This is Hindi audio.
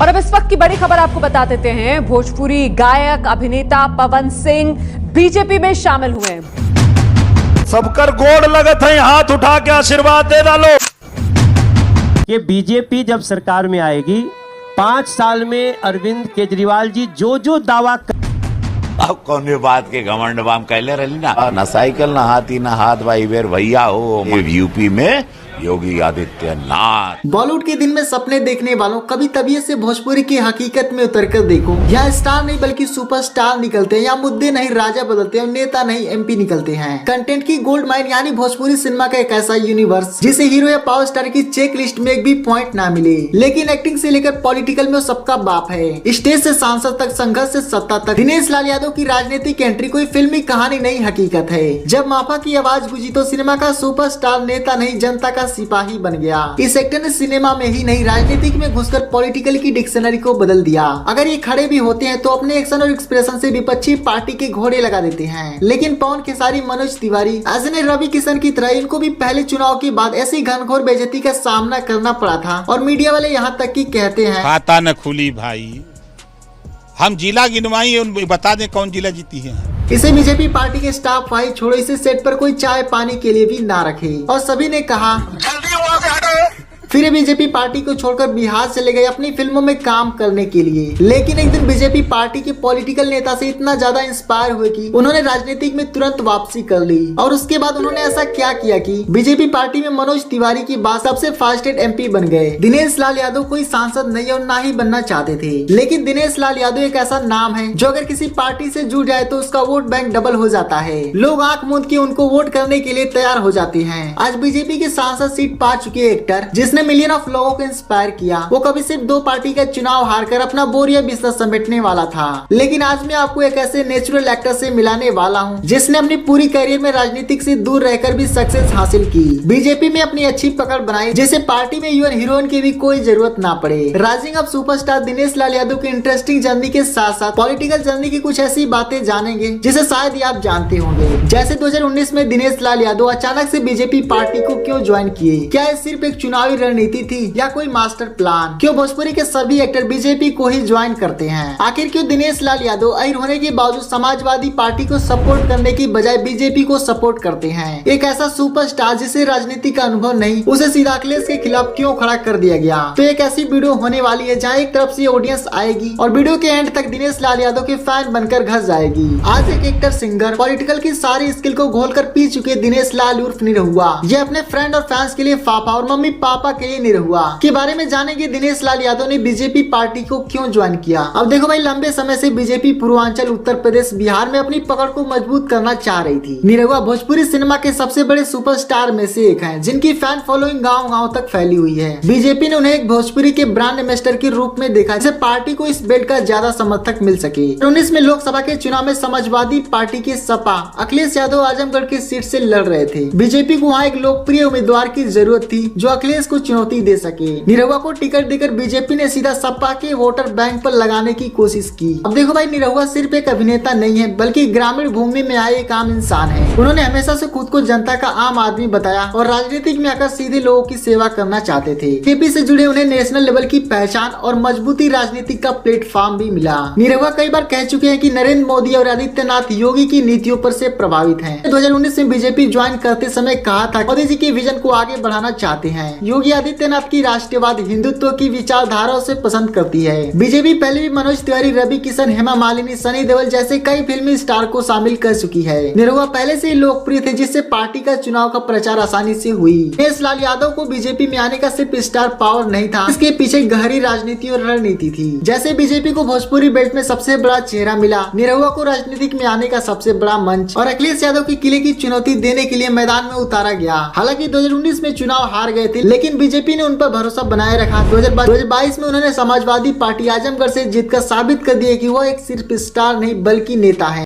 और अब इस वक्त की बड़ी खबर आपको बता देते हैं। भोजपुरी गायक अभिनेता पवन सिंह बीजेपी में शामिल हुए। सबकर गोड़ लगत है, हाथ उठा के आशीर्वाद दे डालो। ये बीजेपी जब सरकार में आएगी 5 साल में अरविंद केजरीवाल जी जो दावा अब कौन भी बात के घमंड बाम कहले रही ना साइकिल ना हाथी ना हाथ भाई बेर भैया हो यूपी में योगी आदित्यनाथ। बॉलीवुड के दिन में सपने देखने वालों कभी तबीयत से भोजपुरी की हकीकत में उतर कर देखो। यहाँ स्टार नहीं बल्कि सुपरस्टार निकलते हैं। यहाँ मुद्दे नहीं राजा बदलते हैं, नेता नहीं एमपी निकलते हैं। कंटेंट की गोल्ड माइन यानी भोजपुरी सिनेमा का एक ऐसा यूनिवर्स जिसे हीरो या पावर स्टार की चेक लिस्ट में एक भी पॉइंट ना मिले, लेकिन एक्टिंग से लेकर पॉलिटिकल में सबका बाप है। स्टेज से सांसद तक, संघर्ष से सत्ता तक। दिनेश लाल यादव की राजनीतिक एंट्री कोई फिल्मी कहानी नहीं, हकीकत है। जब माफा की आवाज गुजी तो सिनेमा का सुपरस्टार नेता नहीं जनता का सिपाही बन गया। इस एक्टर ने सिनेमा में ही नहीं राजनीतिक में घुसकर पॉलिटिकल की डिक्शनरी को बदल दिया। अगर ये खड़े भी होते हैं तो अपने एक्शन और एक्सप्रेशन से विपक्षी पार्टी के घोड़े लगा देते हैं। लेकिन पवन खेसारी, मनोज तिवारी, ऐसे रवि किशन की तरह इनको भी पहले चुनाव के बाद ऐसी घनघोर बेइज्जती का सामना करना पड़ा था। और मीडिया वाले यहाँ तक की कहते हैं खाता न खुली भाई, हम जिला गिनवाई बता दें कौन जिला जीती है। इसे बीजेपी पार्टी के स्टाफ भाई छोड़ो, इसे सेट पर कोई चाय पानी के लिए भी ना रखे। और सभी ने कहा जल्दी वहां से हटो। फिर बीजेपी पार्टी को छोड़कर बिहार चले गए अपनी फिल्मों में काम करने के लिए। लेकिन एक दिन बीजेपी पार्टी के पॉलिटिकल नेता से इतना ज्यादा इंस्पायर हुए कि उन्होंने राजनीतिक में तुरंत वापसी कर ली। और उसके बाद उन्होंने ऐसा क्या किया कि बीजेपी पार्टी में मनोज तिवारी की बात सबसे फास्टेस्ट एमपी बन गए। दिनेश लाल यादव कोई सांसद नहीं और ना ही बनना चाहते थे, लेकिन दिनेश लाल यादव एक ऐसा नाम है जो अगर किसी पार्टी से जुड़ जाए तो उसका वोट बैंक डबल हो जाता है। लोग आंख मूंद के उनको वोट करने के लिए तैयार हो जाते हैं। आज बीजेपी के सांसद सीट पा चुके एक्टर जिसने मिलियन ऑफ लोगों को इंस्पायर किया, वो कभी सिर्फ 2 पार्टी का चुनाव हारकर अपना बोरिया बिस्तर समेटने वाला था। लेकिन आज मैं आपको एक ऐसे नेचुरल एक्टर से मिलाने वाला हूँ जिसने अपनी पूरी करियर में राजनीतिक से दूर रहकर भी सक्सेस हासिल की, बीजेपी में अपनी अच्छी पकड़ बनाई, जिसे पार्टी में यूएन हीरोइन की भी कोई जरूरत ना पड़े। Rising up superstar Dinesh Lal Yadav की इंटरेस्टिंग जर्नी के साथ साथ पॉलिटिकल जर्नी की कुछ ऐसी बातें जानेंगे जिसे शायद ही आप जानते होंगे। जैसे 2019 में दिनेश लाल यादव अचानक से बीजेपी पार्टी को क्यों ज्वाइन किए? क्या ये सिर्फ एक चुनावी रणनीति थी या कोई मास्टर प्लान? क्यों भोजपुरी के सभी एक्टर बीजेपी को ही ज्वाइन करते हैं? आखिर क्यों दिनेश लाल यादव अहिर होने के बावजूद समाजवादी पार्टी को सपोर्ट करने की बजाय बीजेपी को सपोर्ट करते हैं? एक ऐसा सुपरस्टार जिसे राजनीति का अनुभव नहीं, उसे सीधा अखिलेश के खिलाफ क्यों खड़ा कर दिया गया? तो एक ऐसी वीडियो होने वाली है जहाँ एक तरफ से ऑडियंस आएगी और वीडियो के एंड तक दिनेश लाल यादव के फैन बनकर घर जाएगी। आज एक एक्टर, सिंगर, पॉलिटिकल की सारी स्किल को घोल कर पी चुके दिनेश लाल उर्फ निरहुआ, ये अपने फ्रेंड और फैंस के लिए पापा और मम्मी पापा के लिए निरहुआ के बारे में जानेंगे दिनेश लाल यादव ने बीजेपी पार्टी को क्यों ज्वाइन किया। अब देखो भाई, लंबे समय से बीजेपी पूर्वांचल, उत्तर प्रदेश, बिहार में अपनी पकड़ को मजबूत करना चाह रही थी। निरहुआ भोजपुरी सिनेमा के सबसे बड़े सुपरस्टार में से एक हैं, जिनकी फैन फॉलोइंग गांव-गांव तक फैली हुई है। बीजेपी ने उन्हें एक भोजपुरी के ब्रांड एम्बेसडर के रूप में देखा, जिससे पार्टी को इस बेल्ट का ज्यादा समर्थक मिल सके। 19 में लोकसभा के चुनाव में समाजवादी पार्टी के सपा अखिलेश यादव आजमगढ़ की सीट से लड़ रहे थे। बीजेपी को वहाँ एक लोकप्रिय उम्मीदवार की जरूरत थी जो अखिलेश को चुनौती दे सके। निरहुआ को टिकट देकर बीजेपी ने सीधा सपा के वोटर बैंक पर लगाने की कोशिश की। अब देखो भाई, निरहुआ सिर्फ एक अभिनेता नहीं है बल्कि ग्रामीण भूमि में आए एक आम इंसान है। उन्होंने हमेशा से खुद को जनता का आम आदमी बताया और राजनीतिक में आकर सीधे लोगों की सेवा करना चाहते थे। बीजेपी से जुड़े उन्हें नेशनल लेवल की पहचान और मजबूती राजनीतिक का प्लेटफॉर्म भी मिला। निरहुआ कई बार कह चुके हैं कि नरेंद्र मोदी और आदित्यनाथ योगी की नीतियों पर से प्रभावित हैं। 2019 में बीजेपी ज्वाइन करते समय कहा था मोदी जी के विजन को आगे बढ़ाना चाहते हैं। योगी आदित्यनाथ की राष्ट्रवाद, हिंदुत्व की विचारधाराओं से पसंद करती है। बीजेपी पहले भी मनोज तिवारी, रवि किशन, हेमा मालिनी, सनी देओल जैसे कई फिल्मी स्टार को शामिल कर चुकी है। निरहुआ पहले से ही लोकप्रिय थे, जिससे पार्टी का चुनाव का प्रचार आसानी से हुई। दिनेश लाल यादव को बीजेपी में आने का सिर्फ स्टार पावर नहीं था, इसके पीछे गहरी राजनीति और रणनीति थी। जैसे बीजेपी को भोजपुरी बेल्ट में सबसे बड़ा चेहरा मिला, निरहुआ को राजनीतिक में आने का सबसे बड़ा मंच और अखिलेश यादव के किले की चुनौती देने के लिए मैदान में उतारा गया। हालांकि 2019 में चुनाव हार गए थे, लेकिन बीजेपी ने उन पर भरोसा बनाए रखा। 2022 में उन्होंने समाजवादी पार्टी आजमगढ़ से जीतकर साबित कर दिया कि वो एक सिर्फ स्टार नहीं बल्कि नेता है।